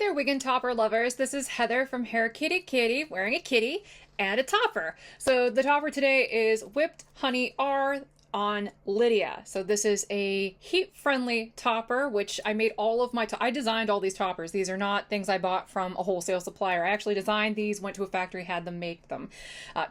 there, wig and topper lovers. This is Heather from HairKittyKitty wearing a kitty and a topper. So the topper today is Whipped Honey R on Lydia. So this is a heat-friendly topper, which I made all of my, I designed all these toppers. These are not things I bought from a wholesale supplier. I actually designed these, went to a factory, had them make them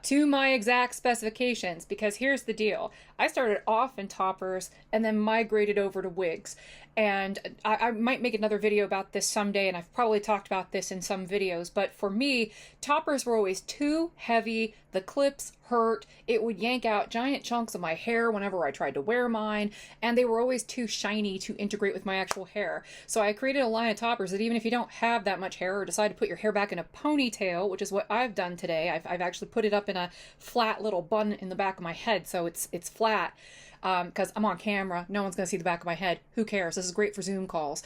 to my exact specifications, because here's the deal. I started off in toppers and then migrated over to wigs. And I might make another video about this someday, and I've probably talked about this in some videos, but for me, toppers were always too heavy. The clips hurt. It would yank out giant chunks of my hair whenever I tried to wear mine, and they were always too shiny to integrate with my actual hair. So I created a line of toppers that even if you don't have that much hair or decide to put your hair back in a ponytail, which is what I've done today, I've actually put it up in a flat little bun in the back of my head, so it's flat. Because I'm on camera, no one's going to see the back of my head. Who cares? This is great for Zoom calls.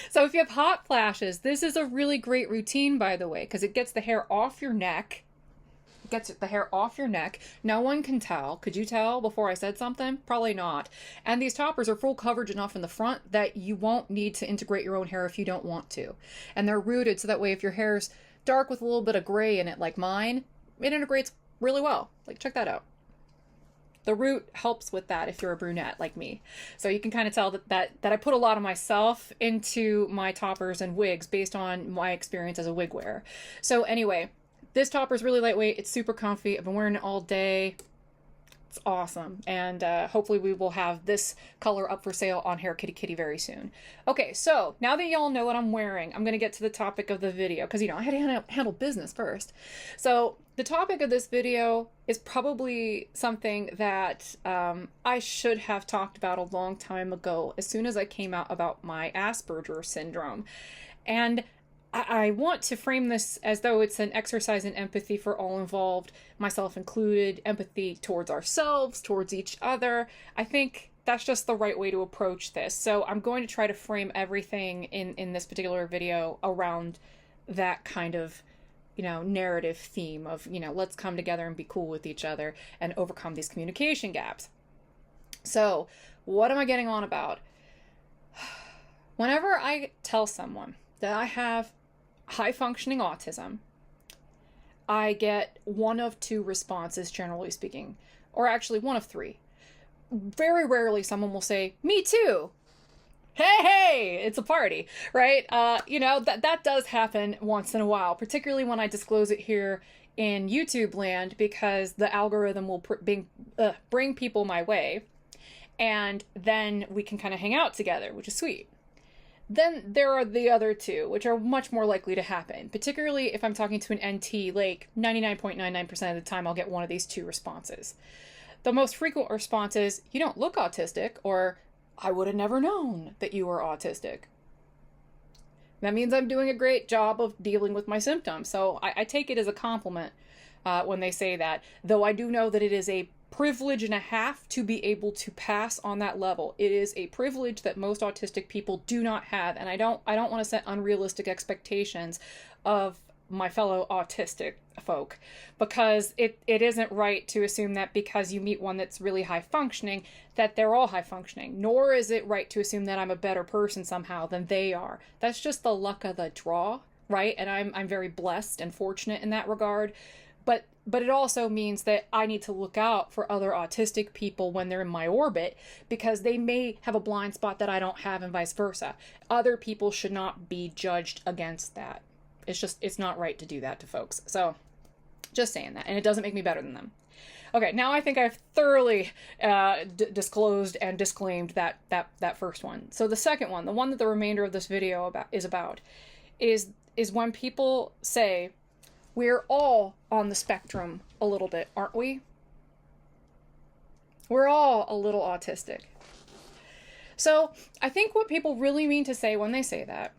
So if you have hot flashes, this is a really great routine, by the way, because it gets the hair off your neck. It gets the hair off your neck. No one can tell. Could you tell before I said something? Probably not. And these toppers are full coverage enough in the front that you won't need to integrate your own hair if you don't want to. And they're rooted so that way if your hair's dark with a little bit of gray in it like mine, it integrates really well. Like, check that out. The root helps with that if you're a brunette like me. So you can kind of tell that I put a lot of myself into my toppers and wigs based on my experience as a wig wearer. So anyway, this topper is really lightweight. It's super comfy. I've been wearing it all day. It's awesome. And hopefully we will have this color up for sale on HairKittyKitty very soon. Okay, so now that y'all know what I'm wearing, I'm going to get to the topic of the video because, you know, I had to handle business first. So the topic of this video is probably something that I should have talked about a long time ago as soon as I came out about my Asperger's syndrome. And I want to frame this as though it's an exercise in empathy for all involved, myself included, empathy towards ourselves, towards each other. I think that's just the right way to approach this. So I'm going to try to frame everything in this particular video around that kind of, you know, narrative theme of, you know, let's come together and be cool with each other and overcome these communication gaps. So what am I getting on about? Whenever I tell someone that I have high-functioning autism, I get one of two responses, generally speaking, or actually one of three. Very rarely someone will say, "Me too." Hey, it's a party, right? You know, that does happen once in a while, particularly when I disclose it here in YouTube land, because the algorithm will bring people my way, and then we can kind of hang out together, which is sweet. Then there are the other two, which are much more likely to happen, particularly if I'm talking to an NT, like 99.99% of the time I'll get one of these two responses. The most frequent response is, "You don't look autistic," or "I would have never known that you were autistic." That means I'm doing a great job of dealing with my symptoms, so I take it as a compliment when they say that, though I do know that it is a privilege and a half to be able to pass on that level. It is a privilege that most autistic people do not have, and I don't want to set unrealistic expectations of my fellow autistic folk, because it isn't right to assume that because you meet one that's really high functioning that they're all high functioning, nor is it right to assume that I'm a better person somehow than they are. That's just the luck of the draw, right? And I'm very blessed and fortunate in that regard. But it also means that I need to look out for other autistic people when they're in my orbit, because they may have a blind spot that I don't have, and vice versa. Other people should not be judged against that. It's not right to do that to folks. So just saying that, and it doesn't make me better than them. Okay, now I think I've thoroughly disclosed and disclaimed that first one. So the second one, the one that the remainder of this video is when people say, "We're all on the spectrum a little bit, aren't we? We're all a little autistic." So I think what people really mean to say when they say that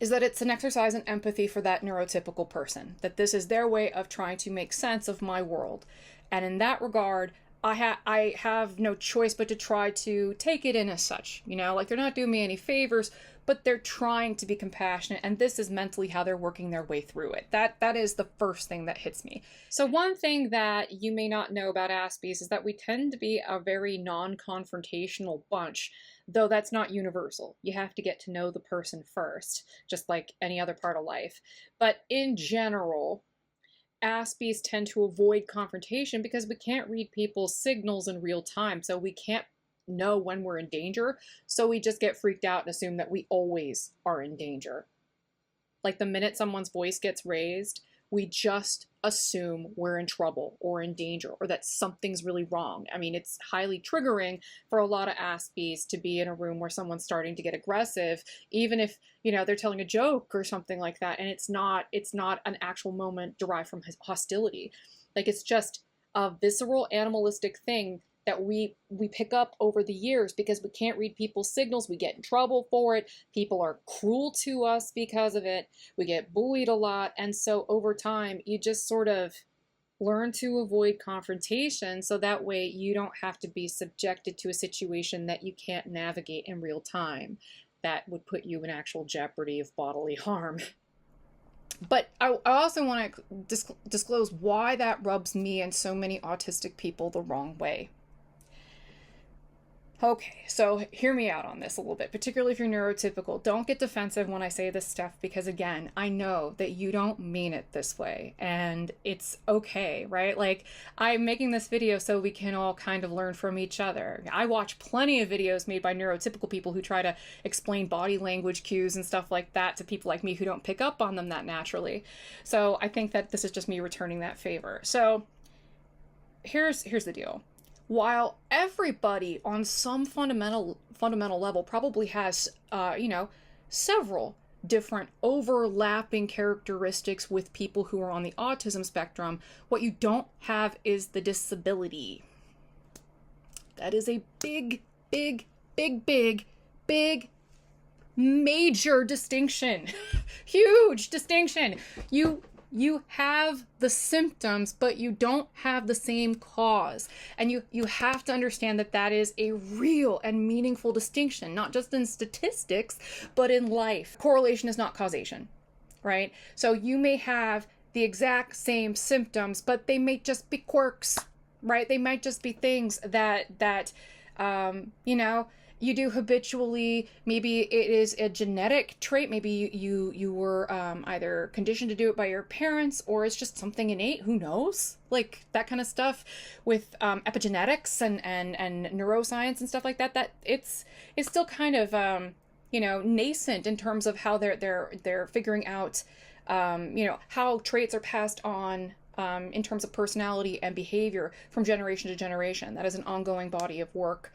is that it's an exercise in empathy for that neurotypical person, that this is their way of trying to make sense of my world. And in that regard, I have no choice but to try to take it in as such, you know, like they're not doing me any favors, but they're trying to be compassionate, and this is mentally how they're working their way through it. That is the first thing that hits me. So one thing that you may not know about Aspies is that we tend to be a very non-confrontational bunch. though that's not universal. You have to get to know the person first, just like any other part of life. But in general, Aspies tend to avoid confrontation because we can't read people's signals in real time. So we can't know when we're in danger. So we just get freaked out and assume that we always are in danger. Like the minute someone's voice gets raised, we just assume we're in trouble or in danger or that something's really wrong. I mean, it's highly triggering for a lot of Aspies to be in a room where someone's starting to get aggressive, even if, you know, they're telling a joke or something like that, and it's not an actual moment derived from hostility. Like, it's just a visceral animalistic thing that we pick up over the years because we can't read people's signals. We get in trouble for it. People are cruel to us because of it. We get bullied a lot. And so over time, you just sort of learn to avoid confrontation so that way you don't have to be subjected to a situation that you can't navigate in real time that would put you in actual jeopardy of bodily harm. But I also want to disclose why that rubs me and so many autistic people the wrong way. Okay, so hear me out on this a little bit, particularly if you're neurotypical. Don't get defensive when I say this stuff because, again, I know that you don't mean it this way, and it's okay, right? Like, I'm making this video so we can all kind of learn from each other. I watch plenty of videos made by neurotypical people who try to explain body language cues and stuff like that to people like me who don't pick up on them that naturally. So I think that this is just me returning that favor. So here's the deal. While everybody on some fundamental level probably has, several different overlapping characteristics with people who are on the autism spectrum, what you don't have is the disability. That is a big, major distinction. Huge distinction. You have the symptoms, but you don't have the same cause. And you have to understand that that is a real and meaningful distinction, not just in statistics, but in life. Correlation is not causation, right? So you may have the exact same symptoms, but they may just be quirks, right? They might just be things that you do habitually. Maybe it is a genetic trait. Maybe you were either conditioned to do it by your parents, or it's just something innate. Who knows? Like that kind of stuff with epigenetics and neuroscience and stuff like that. That it's still kind of nascent in terms of how they're figuring out how traits are passed on in terms of personality and behavior from generation to generation. That is an ongoing body of work.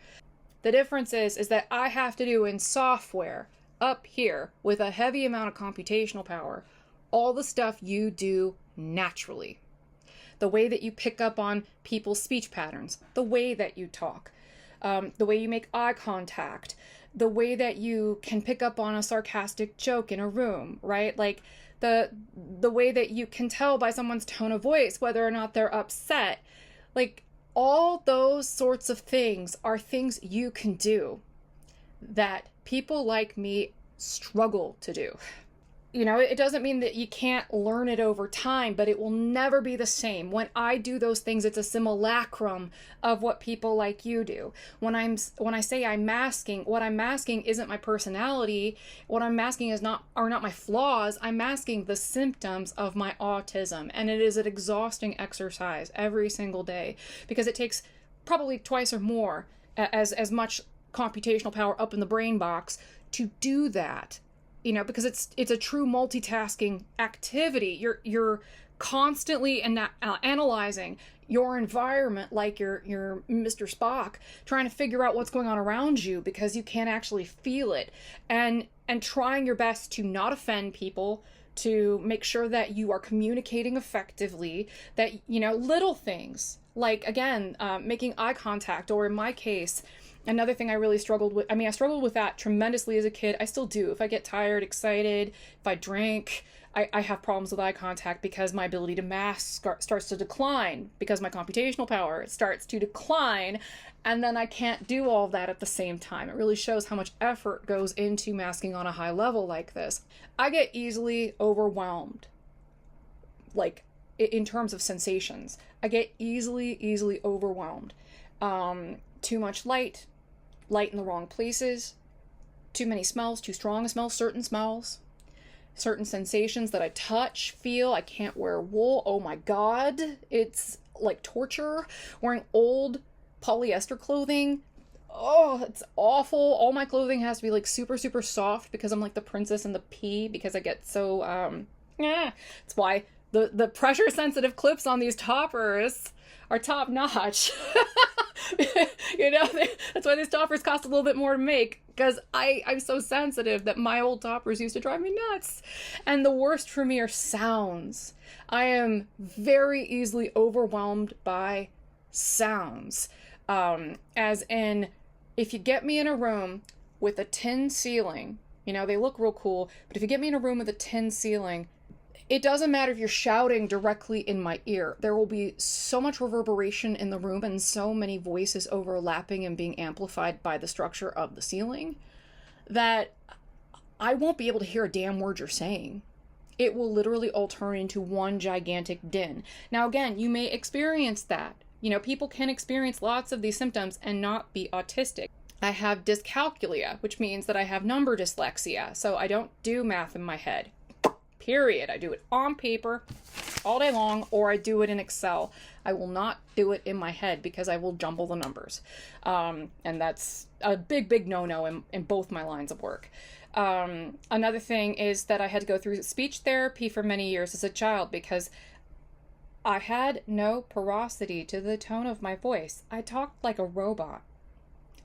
The difference is that I have to do in software up here with a heavy amount of computational power, all the stuff you do naturally. The way that you pick up on people's speech patterns, the way that you talk, the way you make eye contact, the way that you can pick up on a sarcastic joke in a room, right? Like the way that you can tell by someone's tone of voice whether or not they're upset. Like, all those sorts of things are things you can do that people like me struggle to do. It doesn't mean that you can't learn it over time, but it will never be the same. When I do those things, it's a simulacrum of what people like you do. When I say I'm masking, what I'm masking isn't my personality. What I'm masking are not my flaws. I'm masking the symptoms of my autism. And it is an exhausting exercise every single day because it takes probably twice or more as much computational power up in the brain box to do that. Because it's a true multitasking activity. You're constantly analyzing your environment like you're Mr. Spock, trying to figure out what's going on around you because you can't actually feel it, and trying your best to not offend people, to make sure that you are communicating effectively, that little things like, again, making eye contact, or in my case, another thing I really struggled with. I struggled with that tremendously as a kid. I still do. If I get tired, excited, if I drink, I have problems with eye contact because my ability to mask starts to decline, because my computational power starts to decline, and then I can't do all of that at the same time. It really shows how much effort goes into masking on a high level like this. I get easily overwhelmed, like in terms of sensations. I get easily overwhelmed. Too much light, light in the wrong places, too many smells, too strong a smell, certain sensations that I touch, feel. I can't wear wool. Oh my God, it's like torture. Wearing old polyester clothing. Oh, it's awful. All my clothing has to be like super, super soft because I'm like the princess and the pea because I get so, It's why the pressure sensitive clips on these toppers are top notch. You know, that's why these toppers cost a little bit more to make, because I'm so sensitive that my old toppers used to drive me nuts. And the worst for me are sounds. I am very easily overwhelmed by sounds. As in, if you get me in a room with a tin ceiling, you know, they look real cool, but if you get me in a room with a tin ceiling, it doesn't matter if you're shouting directly in my ear. There will be so much reverberation in the room and so many voices overlapping and being amplified by the structure of the ceiling that I won't be able to hear a damn word you're saying. It will literally all turn into one gigantic din. Now, again, you may experience that. You know, people can experience lots of these symptoms and not be autistic. I have dyscalculia, which means that I have number dyslexia, so I don't do math in my head. Period. I do it on paper all day long, or I do it in Excel. I will not do it in my head because I will jumble the numbers. And that's a big, big no-no in both my lines of work. Another thing is that I had to go through speech therapy for many years as a child because I had no porosity to the tone of my voice. I talked like a robot.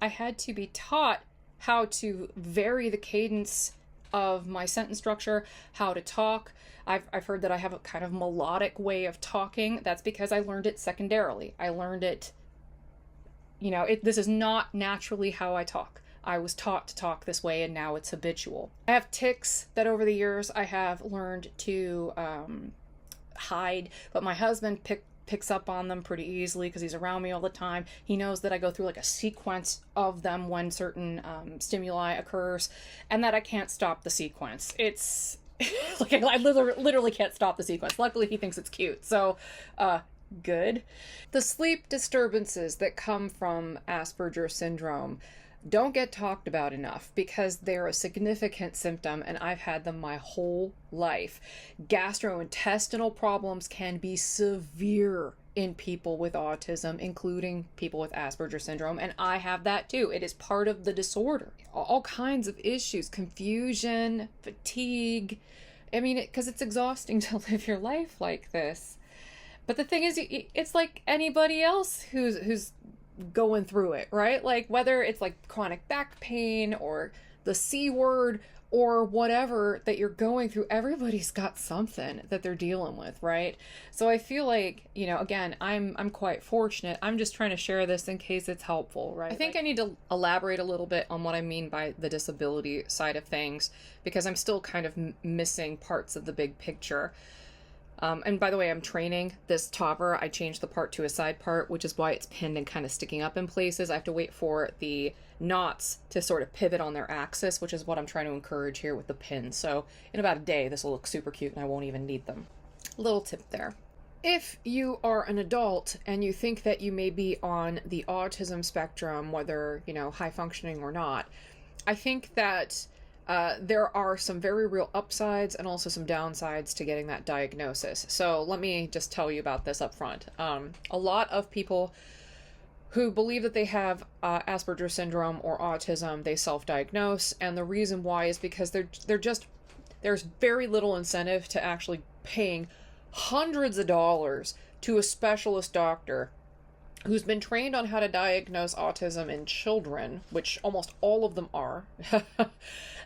I had to be taught how to vary the cadence of my sentence structure, how to talk. I've heard that I have a kind of melodic way of talking. That's because I learned it secondarily. I learned it, you know, this is not naturally how I talk. I was taught to talk this way and now it's habitual. I have tics that over the years I have learned to hide, but my husband picks up on them pretty easily because he's around me all the time. He knows that I go through like a sequence of them when certain stimuli occurs and that I can't stop the sequence. It's like I literally can't stop the sequence. Luckily he thinks it's cute, so good. The sleep disturbances that come from Asperger's syndrome don't get talked about enough because they're a significant symptom and I've had them my whole life. Gastrointestinal problems can be severe in people with autism, including people with Asperger's syndrome, and I have that too. It is part of the disorder. All kinds of issues, confusion, fatigue. I mean, because it's exhausting to live your life like this. But the thing is, it's like anybody else who's going through it, right? Like whether it's like chronic back pain or the C word or whatever that you're going through, everybody's got something that they're dealing with, right? So I feel like, you know, again, I'm quite fortunate. I'm just trying to share this in case it's helpful, right? I think I need to elaborate a little bit on what I mean by the disability side of things because I'm still kind of missing parts of the big picture. And by the way, I'm training this topper. I changed the part to a side part, which is why it's pinned and kind of sticking up in places. I have to wait for the knots to sort of pivot on their axis, which is what I'm trying to encourage here with the pins. So in about a day, this will look super cute and I won't even need them. Little tip there. If you are an adult and you think that you may be on the autism spectrum, whether, you know, high functioning or not, I think that there are some very real upsides and also some downsides to getting that diagnosis. So let me just tell you about this up front. A lot of people who believe that they have Asperger's syndrome or autism, they self-diagnose, and the reason why is because there's very little incentive to actually paying hundreds of dollars to a specialist doctor who's been trained on how to diagnose autism in children, which almost all of them are,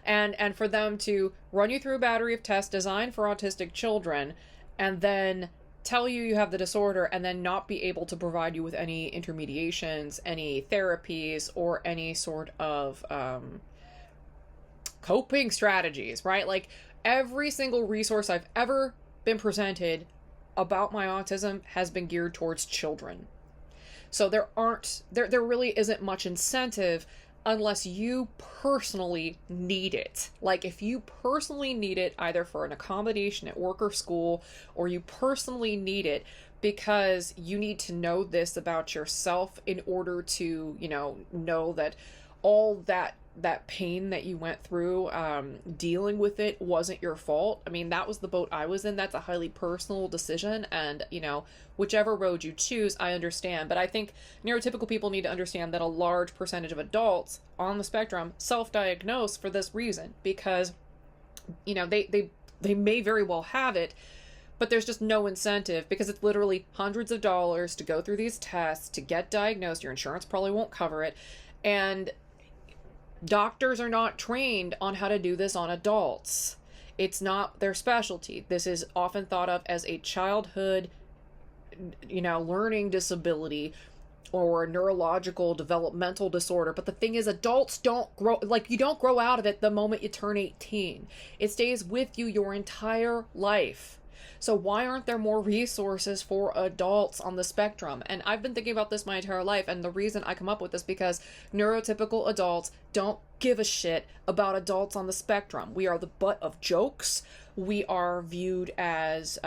and for them to run you through a battery of tests designed for autistic children, and then tell you you have the disorder, and then not be able to provide you with any intermediations, any therapies, or any sort of coping strategies, right? Like, every single resource I've ever been presented about my autism has been geared towards children. So there really isn't much incentive unless you personally need it. Like if you personally need it either for an accommodation at work or school, or you personally need it because you need to know this about yourself in order to, you know that all that pain that you went through dealing with it wasn't your fault. I mean, that was the boat I was in. That's a highly personal decision, and you know, whichever road you choose, I understand. But I think neurotypical people need to understand that a large percentage of adults on the spectrum self-diagnose for this reason, because you know, they may very well have it, but there's just no incentive, because it's literally hundreds of dollars to go through these tests to get diagnosed. Your insurance probably won't cover it, and doctors are not trained on how to do this on adults. It's not their specialty. This is often thought of as a childhood, you know, learning disability or neurological developmental disorder. But the thing is, adults don't grow, like, you don't grow out of it the moment you turn 18. It stays with you your entire life. So why aren't there more resources for adults on the spectrum? And I've been thinking about this my entire life, and the reason I come up with this because neurotypical adults don't give a shit about adults on the spectrum. We are the butt of jokes. We are viewed as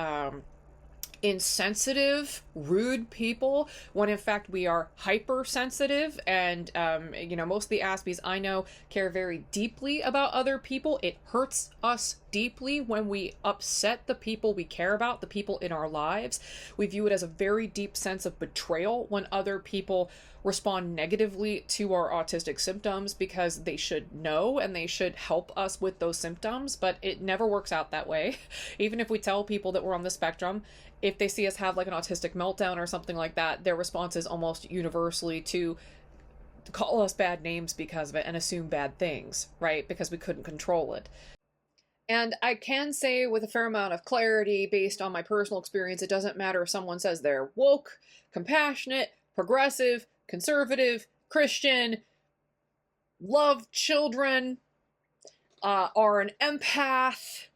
insensitive, rude people, when in fact we are hypersensitive. And you know, most of the Aspies I know care very deeply about other people. It hurts us deeply when we upset the people we care about, the people in our lives. We view it as a very deep sense of betrayal when other people respond negatively to our autistic symptoms, because they should know and they should help us with those symptoms, but it never works out that way. Even if we tell people that we're on the spectrum, if they see us have like an autistic meltdown or something like that, their response is almost universally to call us bad names because of it and assume bad things, right? Because we couldn't control it. And I can say with a fair amount of clarity, based on my personal experience, it doesn't matter if someone says they're woke, compassionate, progressive, conservative, Christian, love children, are an empath,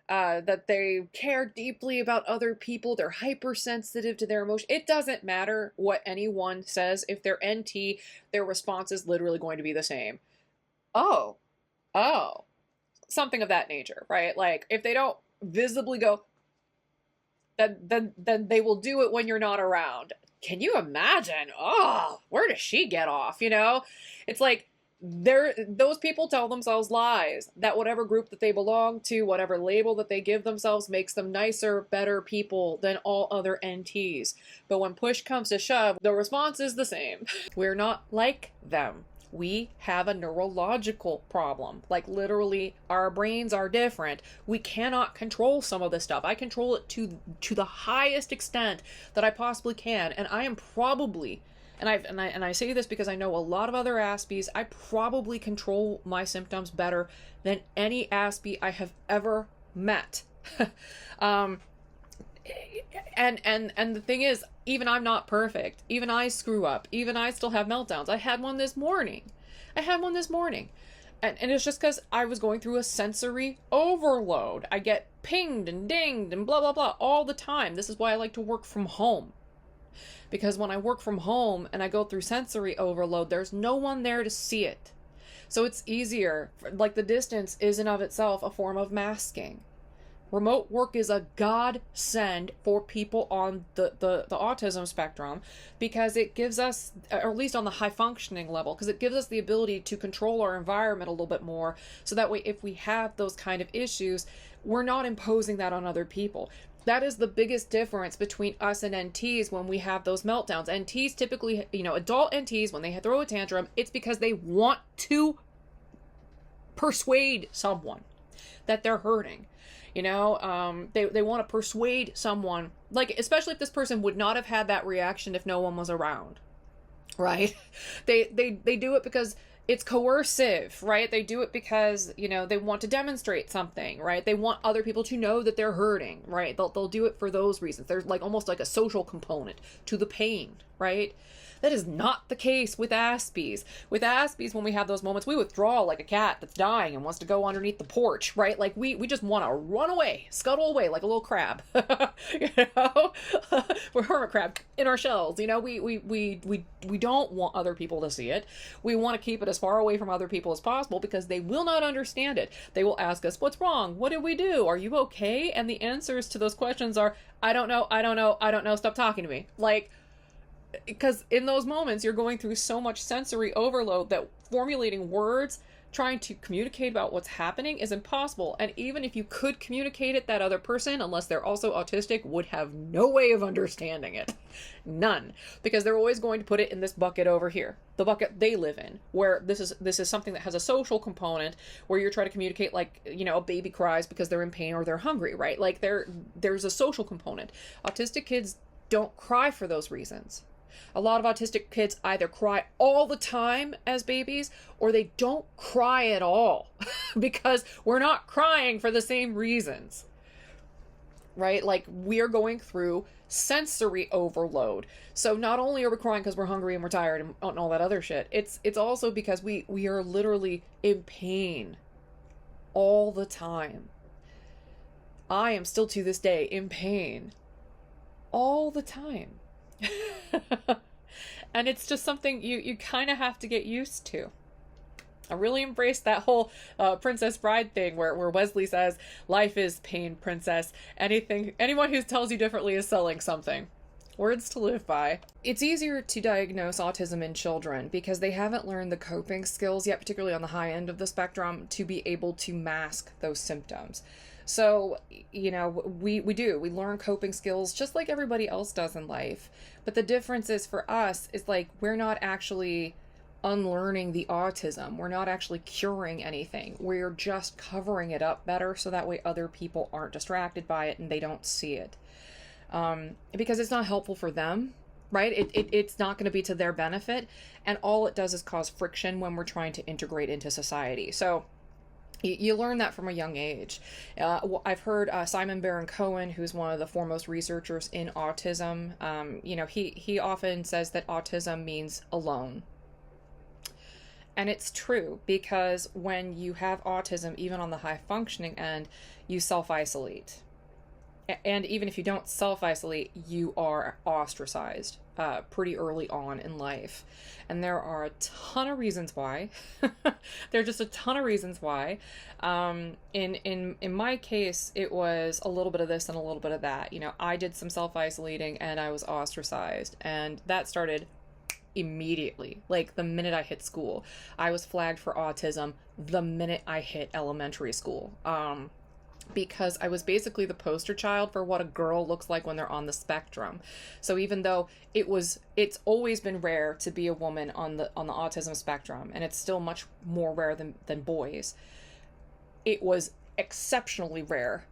that they care deeply about other people, they're hypersensitive to their emotions. It doesn't matter what anyone says. If they're NT, their response is literally going to be the same. Oh, something of that nature, right? Like, if they don't visibly go, then they will do it when you're not around. Can you imagine? Oh, where does she get off? You know, it's like, those people tell themselves lies that whatever group that they belong to, whatever label that they give themselves, makes them nicer, better people than all other NTs. But when push comes to shove, the response is the same. We're not like them. We have a neurological problem. Like, literally, our brains are different. We cannot control some of this stuff. I control it to the highest extent that I possibly can, and I am probably, and I say this because I know a lot of other Aspies, I probably control my symptoms better than any Aspie I have ever met. And the thing is, even I'm not perfect. Even I screw up. Even I still have meltdowns. I had one this morning. And it's just because I was going through a sensory overload. I get pinged and dinged and blah, blah, blah all the time. This is why I like to work from home. Because when I work from home and I go through sensory overload, there's no one there to see it. So it's easier. Like, the distance is in of itself a form of masking. Remote work is a godsend for people on the autism spectrum, because it gives us, or at least on the high functioning level, because it gives us the ability to control our environment a little bit more. So that way, if we have those kind of issues, we're not imposing that on other people. That is the biggest difference between us and NTs when we have those meltdowns. NTs typically, you know, adult NTs, when they throw a tantrum, it's because they want to persuade someone that they're hurting. You know, they want to persuade someone, like, especially if this person would not have had that reaction if no one was around, right? They do it because it's coercive, right? They do it because, you know, they want to demonstrate something, right? They want other people to know that they're hurting, right? They'll do it for those reasons. There's like almost like a social component to the pain, right? That is not the case with Aspies. With Aspies, when we have those moments, we withdraw like a cat that's dying and wants to go underneath the porch, right? Like, we just want to run away, scuttle away like a little crab. You know? We're hermit crab in our shells. You know, we don't want other people to see it. We want to keep it as far away from other people as possible, because they will not understand it. They will ask us, what's wrong? What did we do? Are you okay? And the answers to those questions are, I don't know, stop talking to me. Like, because in those moments you're going through so much sensory overload that formulating words, trying to communicate about what's happening is impossible. And even if you could communicate it, that other person, unless they're also autistic, would have no way of understanding it. None. Because they're always going to put it in this bucket over here, the bucket they live in, where this is something that has a social component, where you're trying to communicate, like, you know, a baby cries because they're in pain or they're hungry, right? Like there's a social component. Autistic kids don't cry for those reasons. A lot of autistic kids either cry all the time as babies, or they don't cry at all because we're not crying for the same reasons, right? Like, we're going through sensory overload. So not only are we crying because we're hungry and we're tired and all that other shit, it's also because we are literally in pain all the time. I am still to this day in pain all the time. And it's just something you kind of have to get used to. I really embraced that whole Princess Bride thing where Wesley says, life is pain, princess. Anyone who tells you differently is selling something. Words to live by. It's easier to diagnose autism in children because they haven't learned the coping skills yet, particularly on the high end of the spectrum, to be able to mask those symptoms. So, you know, we learn coping skills just like everybody else does in life. But the difference is, for us, is like, we're not actually unlearning the autism. We're not actually curing anything. We're just covering it up better so that way other people aren't distracted by it and they don't see it. Because it's not helpful for them, right? It's not going to be to their benefit. And all it does is cause friction when we're trying to integrate into society. So you learn that from a young age. I've heard Simon Baron-Cohen, who's one of the foremost researchers in autism, you know, he often says that autism means alone. And it's true, because when you have autism, even on the high functioning end, you self-isolate. And even if you don't self-isolate, you are ostracized pretty early on in life. And there are a ton of reasons why. There are just a ton of reasons why. In my case, it was a little bit of this and a little bit of that. You know, I did some self-isolating and I was ostracized. And that started immediately. Like, the minute I hit school. I was flagged for autism the minute I hit elementary school. Because I was basically the poster child for what a girl looks like when they're on the spectrum. So even though it's always been rare to be a woman on the autism spectrum, and it's still much more rare than boys, it was exceptionally rare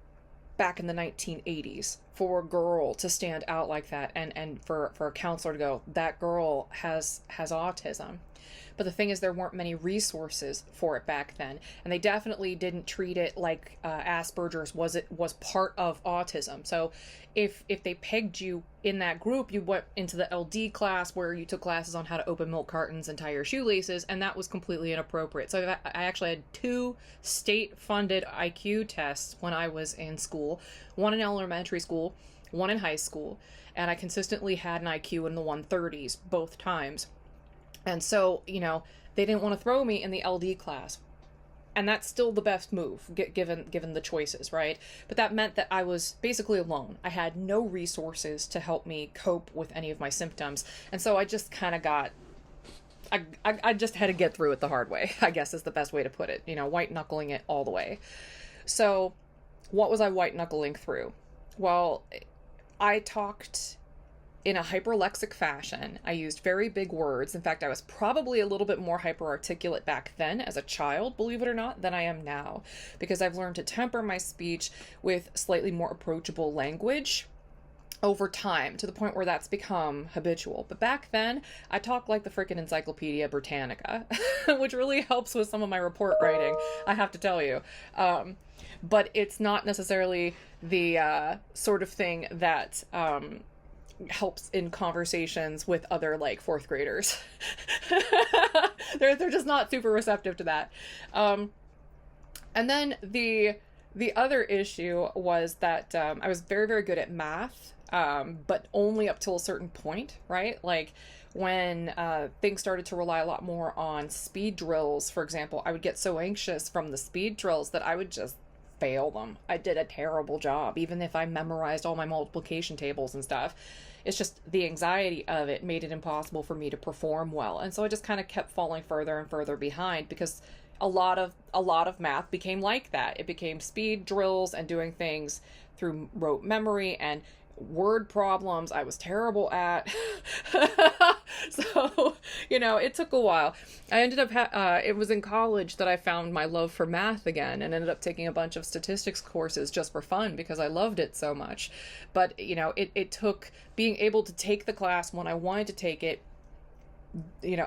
back in the 1980s for a girl to stand out like that, and for a counselor to go, that girl has autism. But the thing is, there weren't many resources for it back then, and they definitely didn't treat it like Asperger's was part of autism. So if they pegged you in that group, you went into the LD class where you took classes on how to open milk cartons and tie your shoelaces, and that was completely inappropriate. So I actually had 2 state-funded IQ tests when I was in school, one in elementary school, one in high school, and I consistently had an IQ in the 130s both times. And so, you know, they didn't want to throw me in the LD class. And that's still the best move, given the choices, right? But that meant that I was basically alone. I had no resources to help me cope with any of my symptoms. And so I just kind of got... I just had to get through it the hard way, I guess is the best way to put it. You know, white-knuckling it all the way. So what was I white-knuckling through? Well, I talked in a hyperlexic fashion. I used very big words. In fact, I was probably a little bit more hyperarticulate back then as a child, believe it or not, than I am now, because I've learned to temper my speech with slightly more approachable language over time, to the point where that's become habitual. But back then, I talked like the frickin' Encyclopedia Britannica, which really helps with some of my report writing, I have to tell you. But it's not necessarily the sort of thing that helps in conversations with other, like, 4th graders. They're just not super receptive to that. And then the other issue was that I was very, very good at math, but only up till a certain point, right? Like, when things started to rely a lot more on speed drills, for example, I would get so anxious from the speed drills that I would just fail them. I did a terrible job, even if I memorized all my multiplication tables and stuff. It's just the anxiety of it made it impossible for me to perform well. And so I just kind of kept falling further and further behind, because a lot of math became like that. It became speed drills and doing things through rote memory and word problems I was terrible at. So, it took a while. I ended up, it was in college that I found my love for math again, and ended up taking a bunch of statistics courses just for fun because I loved it so much. But, it took being able to take the class when I wanted to take it,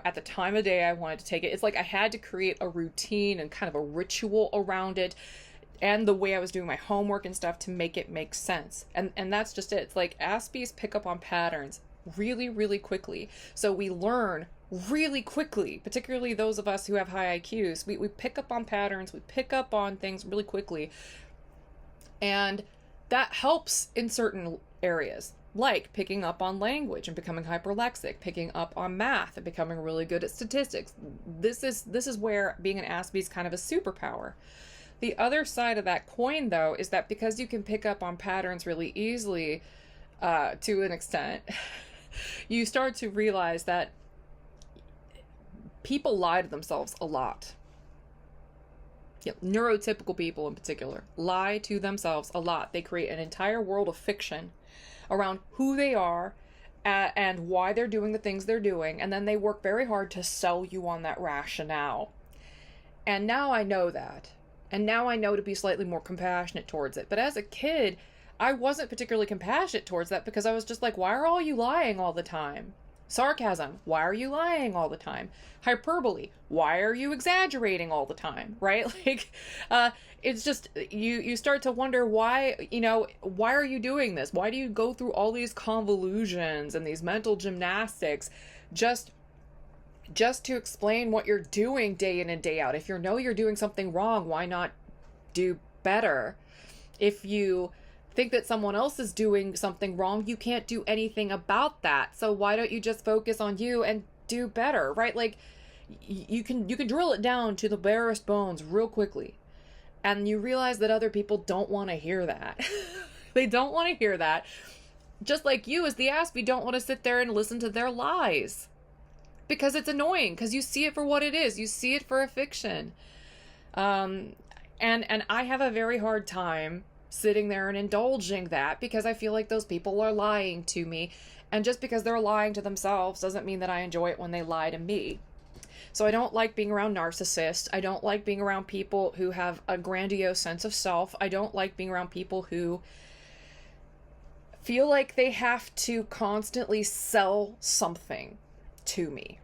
at the time of day I wanted to take it. It's like I had to create a routine and kind of a ritual around it, and the way I was doing my homework and stuff to make it make sense. And that's just it. It's like Aspies pick up on patterns really, really quickly. So we learn really quickly, particularly those of us who have high IQs. We pick up on patterns, we pick up on things really quickly. And that helps in certain areas, like picking up on language and becoming hyperlexic, picking up on math and becoming really good at statistics. This is where being an Aspie is kind of a superpower. The other side of that coin, though, is that because you can pick up on patterns really easily, to an extent, you start to realize that people lie to themselves a lot. Neurotypical people in particular lie to themselves a lot. They create an entire world of fiction around who they are and why they're doing the things they're doing, and then they work very hard to sell you on that rationale. And now I know that. And now I know to be slightly more compassionate towards it. But as a kid, I wasn't particularly compassionate towards that, because I was just like, why are all you lying all the time? Sarcasm, why are you lying all the time? Hyperbole, why are you exaggerating all the time? Right? Like, it's just, you start to wonder why, why are you doing this? Why do you go through all these convolutions and these mental gymnastics just to explain what you're doing day in and day out? If you know you're doing something wrong, why not do better? If you think that someone else is doing something wrong, you can't do anything about that. So why don't you just focus on you and do better, right? Like, you can drill it down to the barest bones real quickly. And you realize that other people don't want to hear that. They don't want to hear that. Just like you, as the Aspie, don't want to sit there and listen to their lies. Because it's annoying, because you see it for what it is. You see it for a fiction. And I have a very hard time sitting there and indulging that, because I feel like those people are lying to me. And just because they're lying to themselves doesn't mean that I enjoy it when they lie to me. So I don't like being around narcissists. I don't like being around people who have a grandiose sense of self. I don't like being around people who feel like they have to constantly sell something to me.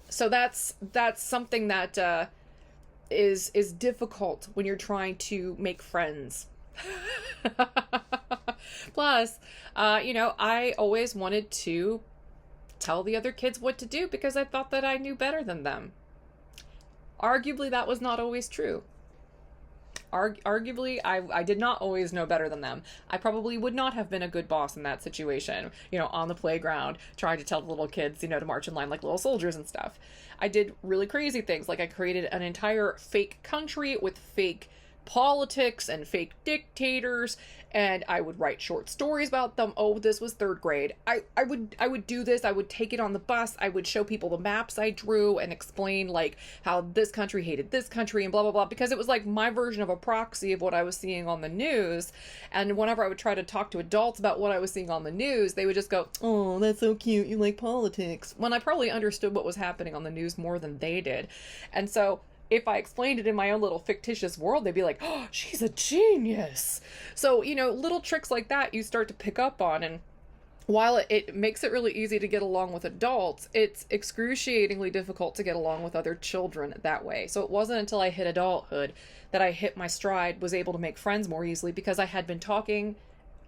So that's something that is difficult when you're trying to make friends. Plus, I always wanted to tell the other kids what to do because I thought that I knew better than them. Arguably, that was not always true. Arguably, I did not always know better than them. I probably would not have been a good boss in that situation, on the playground, trying to tell the little kids, to march in line like little soldiers and stuff. I did really crazy things, like I created an entire fake country with fake politics and fake dictators, and I would write short stories about them. Oh, this was third grade. I would do this. I would take it on the bus. I would show people the maps I drew and explain like how this country hated this country and blah, blah, blah, because it was like my version of a proxy of what I was seeing on the news. And whenever I would try to talk to adults about what I was seeing on the news, they would just go, "Oh, that's so cute. You like politics." When I probably understood what was happening on the news more than they did. And so if I explained it in my own little fictitious world, they'd be like, "Oh, she's a genius." So, little tricks like that you start to pick up on. And while it makes it really easy to get along with adults, it's excruciatingly difficult to get along with other children that way. So it wasn't until I hit adulthood that I hit my stride, was able to make friends more easily, because I had been talking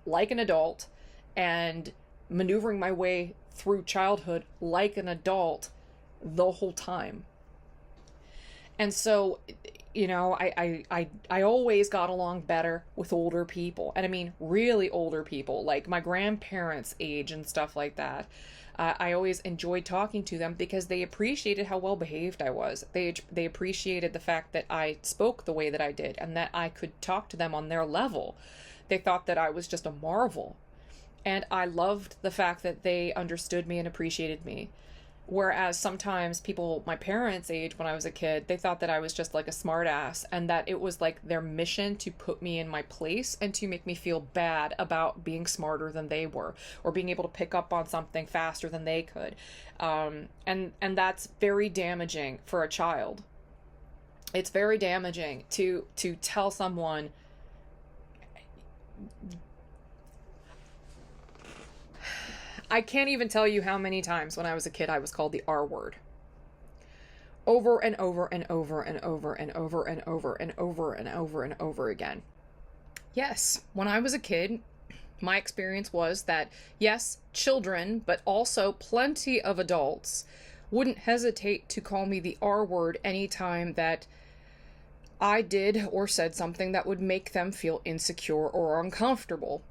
like an adult and maneuvering my way through childhood like an adult the whole time. And so, I always got along better with older people. And I mean, really older people, like my grandparents' age and stuff like that. I always enjoyed talking to them because they appreciated how well behaved I was. They appreciated the fact that I spoke the way that I did and that I could talk to them on their level. They thought that I was just a marvel. And I loved the fact that they understood me and appreciated me. Whereas sometimes people my parents' age when I was a kid, they thought that I was just like a smart ass and that it was like their mission to put me in my place and to make me feel bad about being smarter than they were or being able to pick up on something faster than they could. And that's very damaging for a child. It's very damaging to tell someone, I can't even tell you how many times when I was a kid I was called the R word. Over and over and over and over and over and over and over and over and over again. Yes, when I was a kid, my experience was that, yes, children, but also plenty of adults wouldn't hesitate to call me the R word anytime that I did or said something that would make them feel insecure or uncomfortable.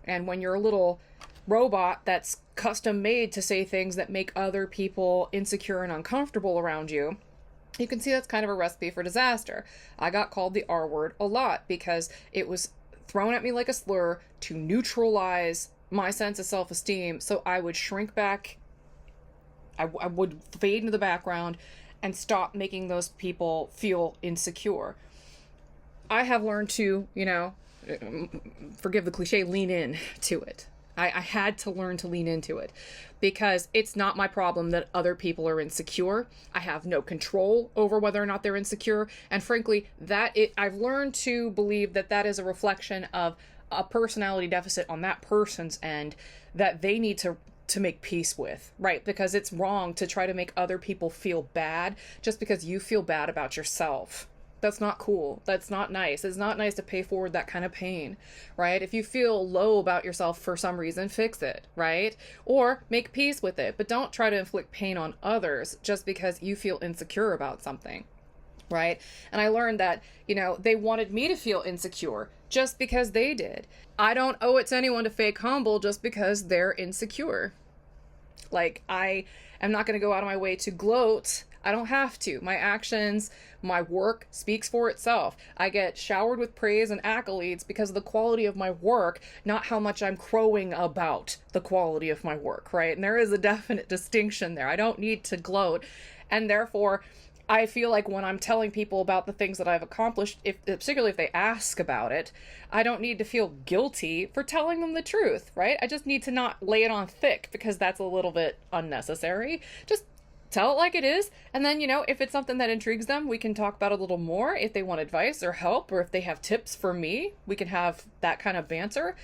And when you're a little robot that's custom made to say things that make other people insecure and uncomfortable around you, you can see that's kind of a recipe for disaster. I got called the R word a lot because it was thrown at me like a slur to neutralize my sense of self-esteem, so I would shrink back, I would fade into the background and stop making those people feel insecure. I have learned to, forgive the cliche, lean in to it. I had to learn to lean into it because it's not my problem that other people are insecure. I have no control over whether or not they're insecure. And frankly, I've learned to believe that that is a reflection of a personality deficit on that person's end that they need to make peace with, right? Because it's wrong to try to make other people feel bad just because you feel bad about yourself. That's not cool. That's not nice. It's not nice to pay forward that kind of pain, right? If you feel low about yourself for some reason, fix it, right? Or make peace with it, but don't try to inflict pain on others just because you feel insecure about something, right? And I learned that, they wanted me to feel insecure just because they did. I don't owe it to anyone to fake humble just because they're insecure. Like, I am not going to go out of my way to gloat. I don't have to. My actions, my work speaks for itself. I get showered with praise and accolades because of the quality of my work, not how much I'm crowing about the quality of my work, right? And there is a definite distinction there. I don't need to gloat. And therefore, I feel like when I'm telling people about the things that I've accomplished, particularly if they ask about it, I don't need to feel guilty for telling them the truth, right? I just need to not lay it on thick because that's a little bit unnecessary. Just tell it like it is. And then, if it's something that intrigues them, we can talk about it a little more. If they want advice or help, or if they have tips for me, we can have that kind of banter.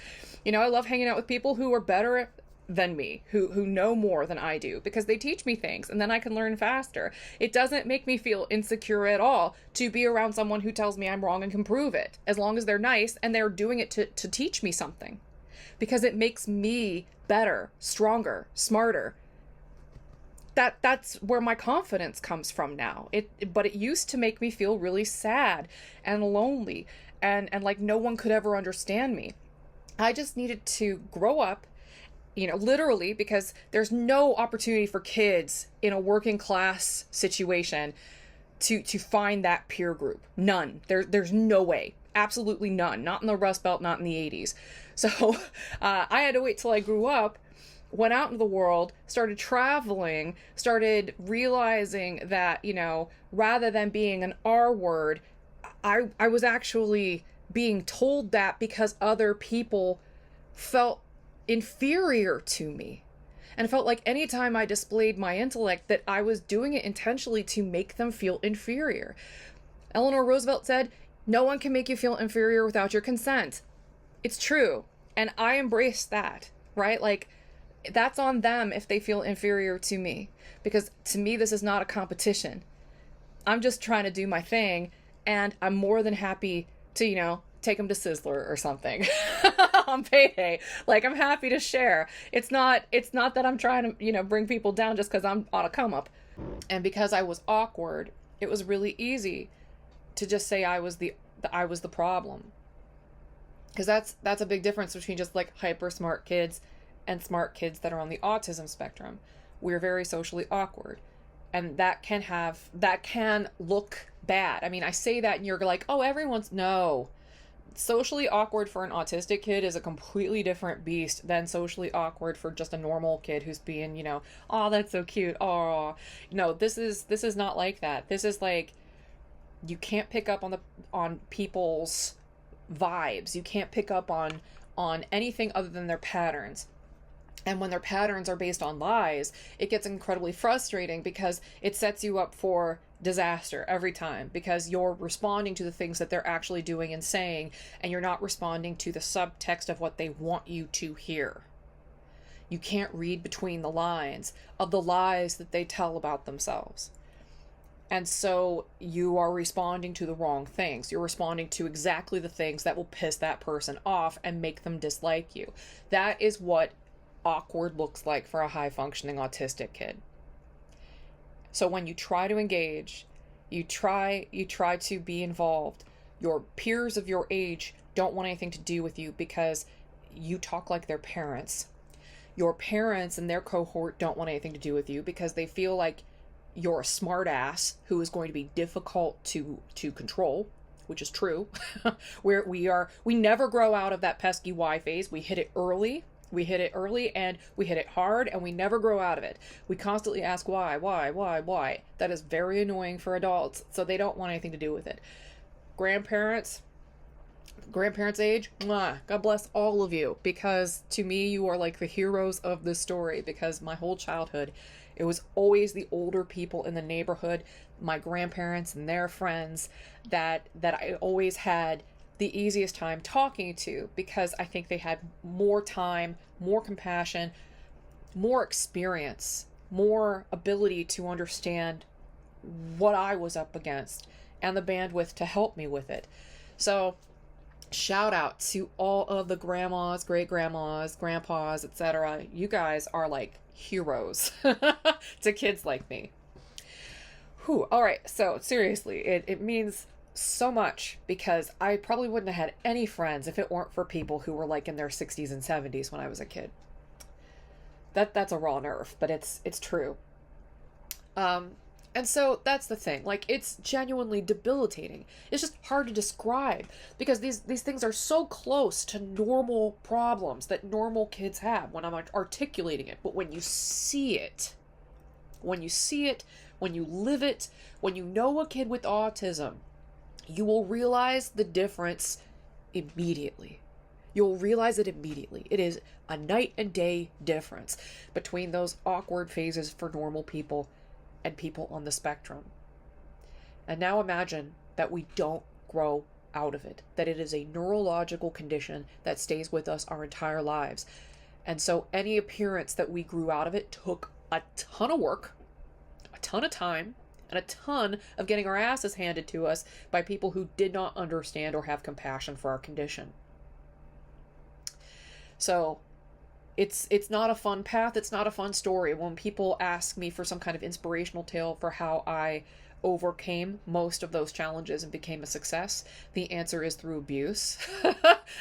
I love hanging out with people who are better than me, who know more than I do, because they teach me things and then I can learn faster. It doesn't make me feel insecure at all to be around someone who tells me I'm wrong and can prove it, as long as they're nice and they're doing it to teach me something, because it makes me better, stronger, smarter. That's where my confidence comes from now. But it used to make me feel really sad and lonely and like no one could ever understand me. I just needed to grow up, literally, because there's no opportunity for kids in a working class situation to find that peer group. None. There's no way. Absolutely none. Not in the Rust Belt, not in the 80s. So I had to wait till I grew up, went out into the world, started traveling, started realizing that, rather than being an R word, I was actually being told that because other people felt inferior to me. And it felt like anytime I displayed my intellect that I was doing it intentionally to make them feel inferior. Eleanor Roosevelt said, "No one can make you feel inferior without your consent." It's true. And I embrace that, right? Like, that's on them if they feel inferior to me, because to me, this is not a competition. I'm just trying to do my thing, and I'm more than happy to, take them to Sizzler or something on payday. Like, I'm happy to share. It's not that I'm trying to, bring people down just because I'm on a come up. And because I was awkward, it was really easy to just say I was the problem. Because that's a big difference between just like hyper smart kids and smart kids that are on the autism spectrum. We're very socially awkward. And that can look bad. I mean, I say that and you're like, oh, no. Socially awkward for an autistic kid is a completely different beast than socially awkward for just a normal kid who's being, oh, that's so cute. Oh, no, this is not like that. This is like, you can't pick up on people's vibes. You can't pick up on anything other than their patterns. And when their patterns are based on lies, it gets incredibly frustrating because it sets you up for disaster every time, because you're responding to the things that they're actually doing and saying, and you're not responding to the subtext of what they want you to hear. You can't read between the lines of the lies that they tell about themselves. And so you are responding to the wrong things. You're responding to exactly the things that will piss that person off and make them dislike you. That is what awkward looks like for a high-functioning autistic kid. So when you try to engage, you try to be involved, your peers of your age don't want anything to do with you because you talk like their parents. Your parents and their cohort don't want anything to do with you because they feel like you're a smart ass who is going to be difficult to control, which is true. We never grow out of that pesky Y phase. We hit it early and we hit it hard and we never grow out of it. We constantly ask why. That is very annoying for adults, so they don't want anything to do with it. Grandparents age, God bless all of you, because to me you are like the heroes of this story, because my whole childhood it was always the older people in the neighborhood, my grandparents and their friends, that I always had the easiest time talking to, because I think they had more time, more compassion, more experience, more ability to understand what I was up against, and the bandwidth to help me with it. So shout out to all of the grandmas, great grandmas, grandpas, etc. You guys are like heroes to kids like me. Whew. All right. So seriously, it means so much, because I probably wouldn't have had any friends if it weren't for people who were like in their 60s and 70s when I was a kid. That's a raw nerve, but it's true. And so that's the thing. Like, it's genuinely debilitating. It's just hard to describe because these things are so close to normal problems that normal kids have when I'm articulating it. But when you see it, when you live it, when you know a kid with autism, you will realize the difference immediately. You'll realize it immediately. It is a night and day difference between those awkward phases for normal people and people on the spectrum. And now imagine that we don't grow out of it, that it is a neurological condition that stays with us our entire lives. And so any appearance that we grew out of it took a ton of work, a ton of time, and a ton of getting our asses handed to us by people who did not understand or have compassion for our condition. So it's not a fun path. It's not a fun story. When people ask me for some kind of inspirational tale for how I overcame most of those challenges and became a success, the answer is through abuse.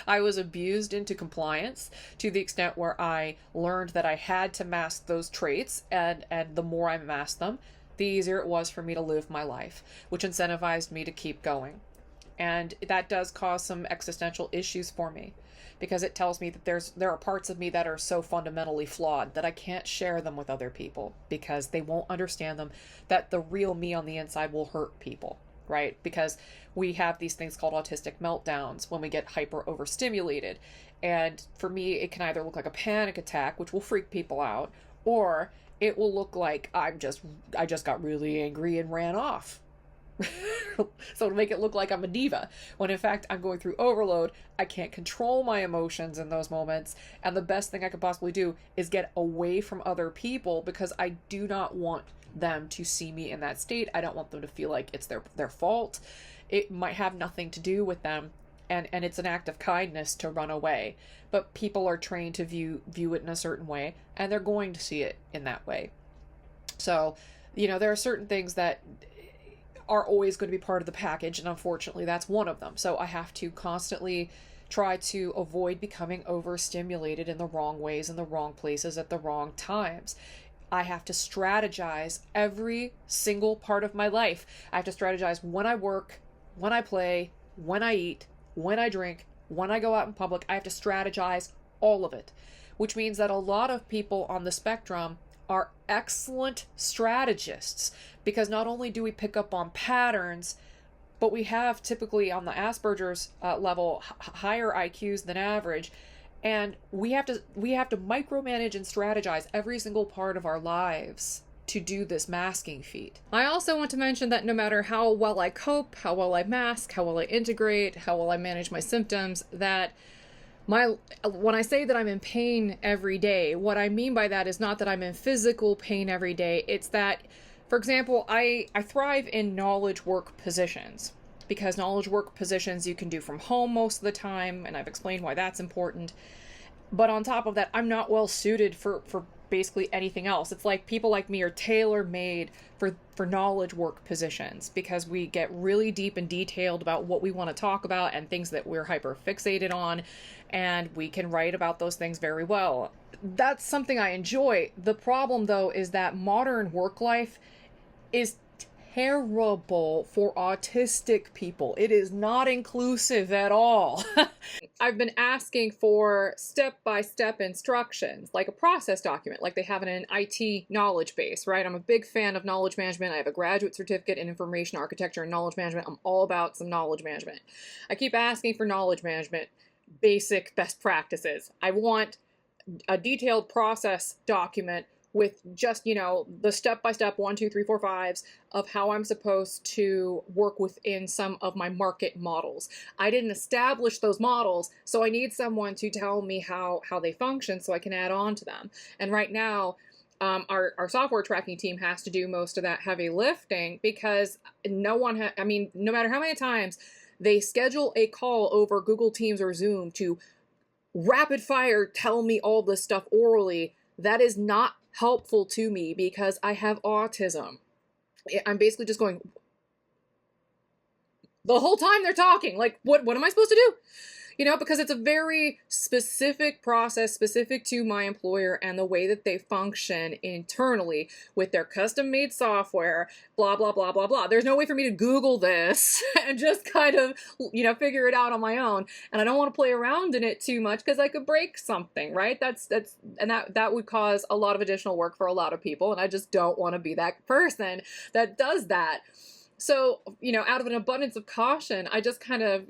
I was abused into compliance to the extent where I learned that I had to mask those traits, and the more I masked them, the easier it was for me to live my life, which incentivized me to keep going. And that does cause some existential issues for me, because it tells me that there are parts of me that are so fundamentally flawed that I can't share them with other people because they won't understand them, that the real me on the inside will hurt people, right? Because we have these things called autistic meltdowns when we get hyper overstimulated. And for me, it can either look like a panic attack, which will freak people out, or it will look like I just got really angry and ran off. So to make it look like I'm a diva, when in fact I'm going through overload. I can't control my emotions in those moments, and the best thing I could possibly do is get away from other people, because I do not want them to see me in that state. I don't want them to feel like it's their fault. It might have nothing to do with them, and it's an act of kindness to run away, but people are trained to view it in a certain way, and they're going to see it in that way. So, there are certain things that are always going to be part of the package, and unfortunately that's one of them. So I have to constantly try to avoid becoming overstimulated in the wrong ways, in the wrong places, at the wrong times. I have to strategize every single part of my life. I have to strategize when I work, when I play, when I eat, when I drink, when I go out in public. I have to strategize all of it, which means that a lot of people on the spectrum are excellent strategists, because not only do we pick up on patterns, but we have typically on the Asperger's level higher IQs than average, and we have to micromanage and strategize every single part of our lives to do this masking feat. I also want to mention that no matter how well I cope, how well I mask, how well I integrate, how well I manage my symptoms, that when I say that I'm in pain every day, what I mean by that is not that I'm in physical pain every day. It's that, for example, I thrive in knowledge work positions, because knowledge work positions you can do from home most of the time, and I've explained why that's important. But on top of that, I'm not well suited for basically anything else. It's like people like me are tailor-made for knowledge work positions, because we get really deep and detailed about what we want to talk about and things that we're hyper fixated on, and we can write about those things very well. That's something I enjoy. The problem, though, is that modern work life is terrible for autistic people. It is not inclusive at all. I've been asking for step-by-step instructions, like a process document, like they have in an IT knowledge base, right? I'm a big fan of knowledge management. I have a graduate certificate in information architecture and knowledge management. I'm all about some knowledge management. I keep asking for knowledge management, basic best practices. I want a detailed process document with just, the step-by-step 1, 2, 3, 4, 5s of how I'm supposed to work within some of my market models. I didn't establish those models, so I need someone to tell me how they function so I can add on to them. And right now, our software tracking team has to do most of that heavy lifting, because no matter how many times they schedule a call over Google Teams or Zoom to rapid fire tell me all this stuff orally, that is not helpful to me, because I have autism. I'm basically just going the whole time they're talking. Like, what am I supposed to do? Because it's a very specific process, specific to my employer and the way that they function internally with their custom-made software, blah, blah, blah, blah, blah. There's no way for me to Google this and just kind of, figure it out on my own. And I don't want to play around in it too much, because I could break something, right? That would cause a lot of additional work for a lot of people. And I just don't want to be that person that does that. So, out of an abundance of caution, I just kind of,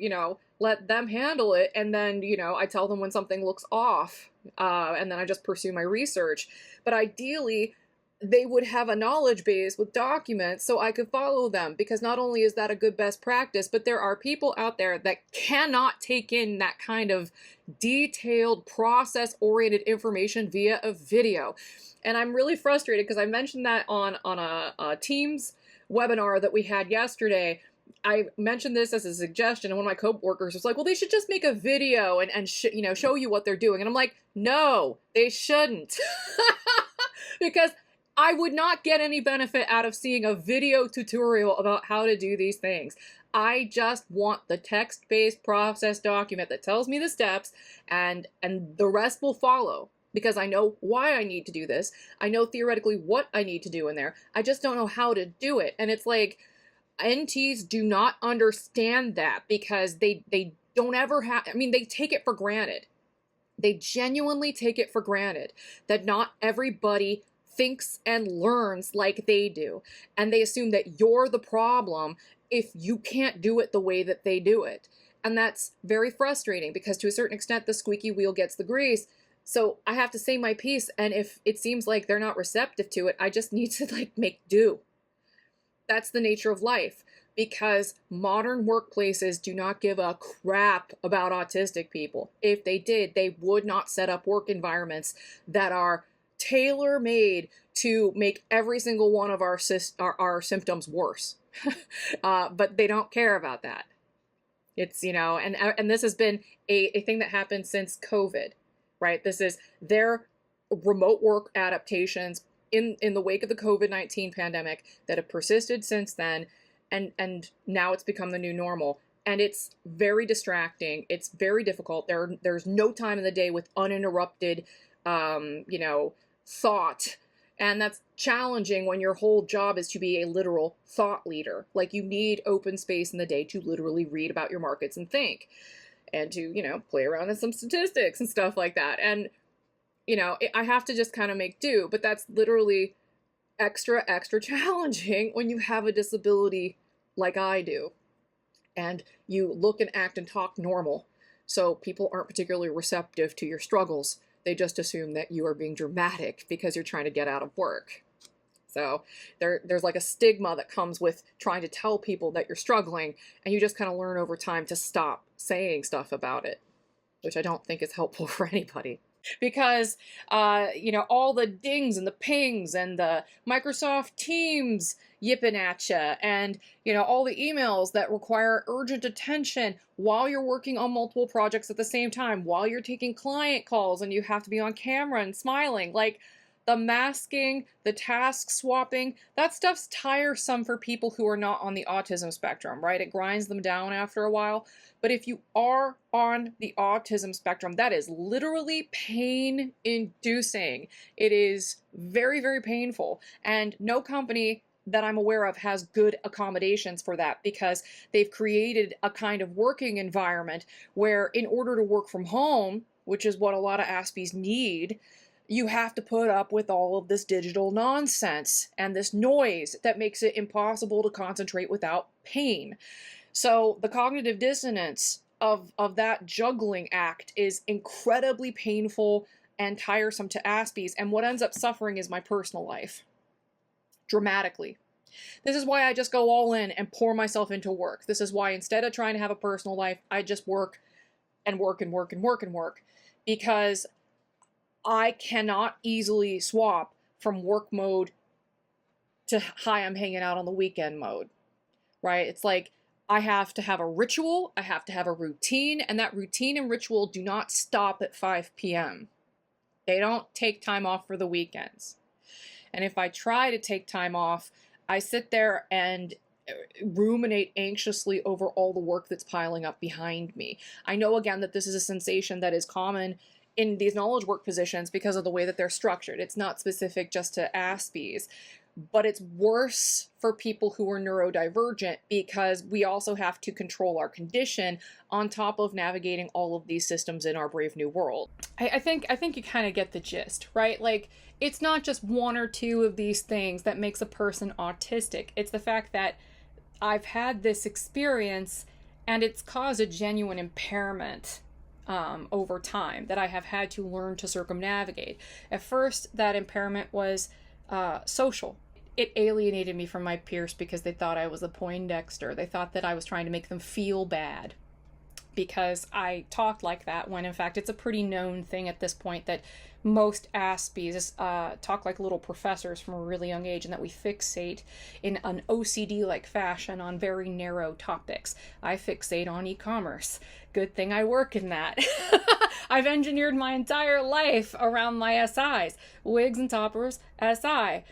let them handle it. And then, I tell them when something looks off, and then I just pursue my research. But ideally, they would have a knowledge base with documents so I could follow them, because not only is that a good best practice, but there are people out there that cannot take in that kind of detailed, process-oriented information via a video. And I'm really frustrated, because I mentioned that on a Teams webinar that we had yesterday. I mentioned this as a suggestion, and one of my co-workers was like, well, they should just make a video and show you what they're doing. And I'm like, no, they shouldn't. Because I would not get any benefit out of seeing a video tutorial about how to do these things. I just want the text-based process document that tells me the steps, and the rest will follow. Because I know why I need to do this. I know theoretically what I need to do in there. I just don't know how to do it. And it's like, NTs do not understand that, because they don't ever have, they take it for granted. They genuinely take it for granted that not everybody thinks and learns like they do. And they assume that you're the problem if you can't do it the way that they do it. And that's very frustrating, because to a certain extent, the squeaky wheel gets the grease. So I have to say my piece, and if it seems like they're not receptive to it, I just need to make do. That's the nature of life, because modern workplaces do not give a crap about autistic people. If they did, they would not set up work environments that are tailor-made to make every single one of our symptoms worse. But they don't care about that. It's, and this has been a thing that happened since COVID. Right? This is their remote work adaptations in the wake of the COVID-19 pandemic that have persisted since then, and now it's become the new normal. And it's very distracting. It's very difficult. There's no time in the day with uninterrupted, thought. And that's challenging when your whole job is to be a literal thought leader. Like, you need open space in the day to literally read about your markets and think, and to, play around in some statistics and stuff like that. And, I have to just kind of make do, but that's literally extra challenging when you have a disability like I do. And you look and act and talk normal. So people aren't particularly receptive to your struggles. They just assume that you are being dramatic because you're trying to get out of work. So there's like a stigma that comes with trying to tell people that you're struggling, and you just kind of learn over time to stop saying stuff about it, which I don't think is helpful for anybody. Because, all the dings and the pings and the Microsoft Teams yipping at you, and, all the emails that require urgent attention while you're working on multiple projects at the same time, while you're taking client calls and you have to be on camera and smiling. Like, the masking, the task swapping, that stuff's tiresome for people who are not on the autism spectrum, right? It grinds them down after a while. But if you are on the autism spectrum, that is literally pain-inducing. It is very, very painful. And no company that I'm aware of has good accommodations for that, because they've created a kind of working environment where, in order to work from home, which is what a lot of Aspies need, you have to put up with all of this digital nonsense and this noise that makes it impossible to concentrate without pain. So the cognitive dissonance of that juggling act is incredibly painful and tiresome to Aspies, and what ends up suffering is my personal life. Dramatically. This is why I just go all in and pour myself into work. This is why, instead of trying to have a personal life, I just work and work and work and work and work. Because I cannot easily swap from work mode to, hi, I'm hanging out on the weekend mode, right? It's like, I have to have a ritual, I have to have a routine, and that routine and ritual do not stop at 5 p.m. They don't take time off for the weekends. And if I try to take time off, I sit there and ruminate anxiously over all the work that's piling up behind me. I know, again, that this is a sensation that is common in these knowledge work positions because of the way that they're structured. It's not specific just to Aspies, but it's worse for people who are neurodivergent, because we also have to control our condition on top of navigating all of these systems in our brave new world. I think you kind of get the gist, right? Like, it's not just one or two of these things that makes a person autistic. It's the fact that I've had this experience and it's caused a genuine impairment over time that I have had to learn to circumnavigate. At first, that impairment was social. It alienated me from my peers because they thought I was a Poindexter. They thought that I was trying to make them feel bad because I talked like that, when in fact it's a pretty known thing at this point that most Aspies talk like little professors from a really young age, and that we fixate in an OCD-like fashion on very narrow topics. I fixate on e-commerce. Good thing I work in that. I've engineered my entire life around my SIs. Wigs and toppers, SI.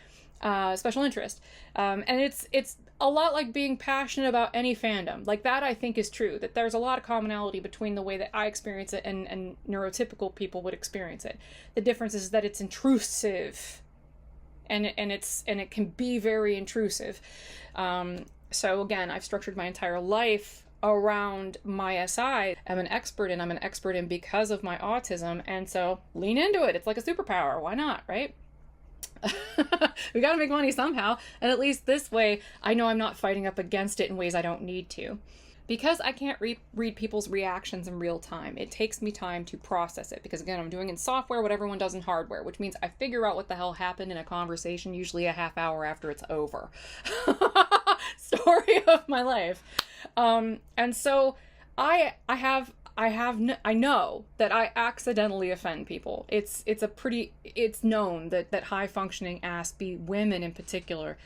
Special interest. And it's a lot like being passionate about any fandom. Like, that I think is true, that there's a lot of commonality between the way that I experience it and neurotypical people would experience it. The difference is that it's intrusive, and it can be very intrusive. So again, I've structured my entire life around my SI. I'm an expert in because of my autism, and so lean into it. It's like a superpower. Why not, right? We gotta make money somehow, and at least this way I know I'm not fighting up against it in ways I don't need to. Because I can't read people's reactions in real time, it takes me time to process it, because again, I'm doing in software what everyone does in hardware, which means I figure out what the hell happened in a conversation usually a half hour after it's over. Story of my life. And so I know that I accidentally offend people. It's known that high functioning Aspie women in particular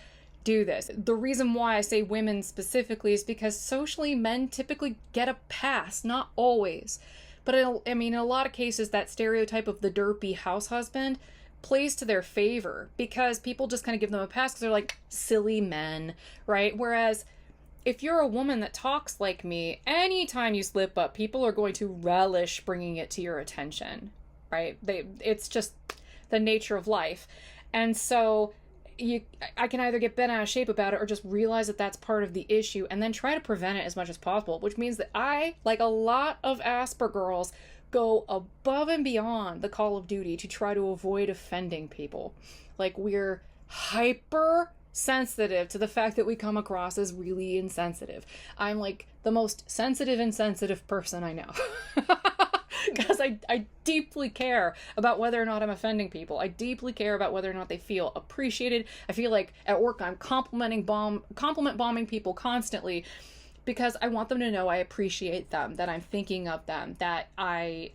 do this. The reason why I say women specifically is because socially men typically get a pass, not always. But in a lot of cases, that stereotype of the derpy house husband plays to their favor, because people just kind of give them a pass because they're like silly men, right? Whereas if you're a woman that talks like me, anytime you slip up, people are going to relish bringing it to your attention, right? It's just the nature of life. And so I can either get bent out of shape about it or just realize that that's part of the issue and then try to prevent it as much as possible, which means that I, like a lot of Asper girls, go above and beyond the call of duty to try to avoid offending people. Like, we're hyper sensitive to the fact that we come across as really insensitive. I'm like the most sensitive, insensitive person I know. Because I deeply care about whether or not I'm offending people. I deeply care about whether or not they feel appreciated. I feel like at work I'm compliment bombing people constantly because I want them to know I appreciate them, that I'm thinking of them, that I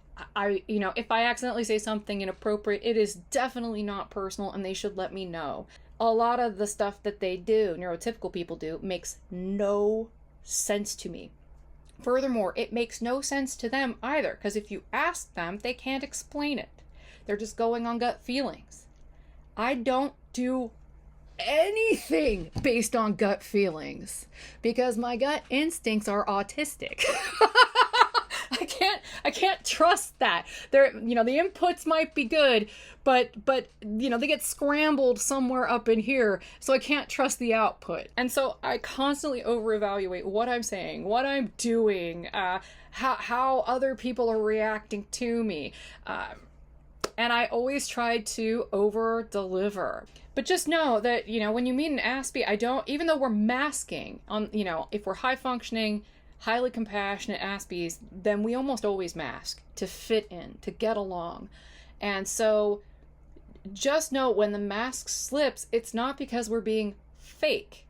you know, if I accidentally say something inappropriate, it is definitely not personal and they should let me know. A lot of the stuff that they do, neurotypical people do, makes no sense to me. Furthermore, it makes no sense to them either, because if you ask them, they can't explain it. They're just going on gut feelings. I don't do anything based on gut feelings because my gut instincts are autistic. I can't trust that. They're, you know, the inputs might be good, but you know, they get scrambled somewhere up in here, so I can't trust the output. And so I constantly over-evaluate what I'm saying, what I'm doing, how other people are reacting to me. And I always try to over-deliver. But just know that, you know, when you meet an Aspie, even though we're masking on, you know, if we're high-functioning, highly compassionate Aspies, then we almost always mask to fit in, to get along. And so just know when the mask slips, it's not because we're being fake.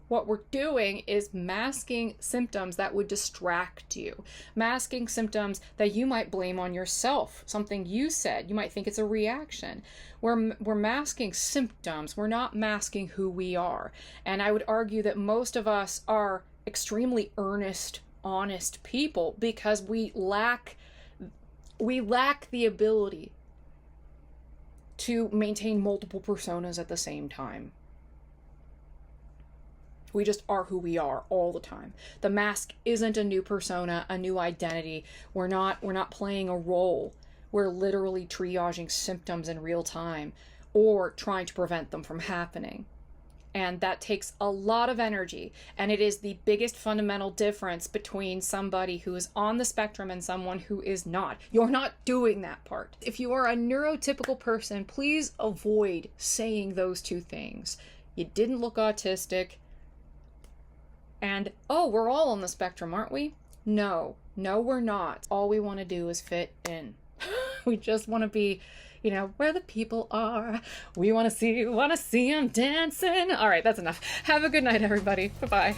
What we're doing is masking symptoms that would distract you, masking symptoms that you might blame on yourself, something you said. You might think it's a reaction. We're masking symptoms. We're not masking who we are. And I would argue that most of us are extremely earnest, honest people because we lack the ability to maintain multiple personas at the same time. We just are who we are all the time. The mask isn't a new persona, a new identity. We're not playing a role. We're literally triaging symptoms in real time or trying to prevent them from happening. And that takes a lot of energy. And it is the biggest fundamental difference between somebody who is on the spectrum and someone who is not. You're not doing that part. If you are a neurotypical person, please avoid saying those two things. You didn't look autistic. And, oh, we're all on the spectrum, aren't we? No, we're not. All we want to do is fit in. We just want to be, you know, where the people are. We want to see them dancing. All right, that's enough. Have a good night, everybody. Bye-bye.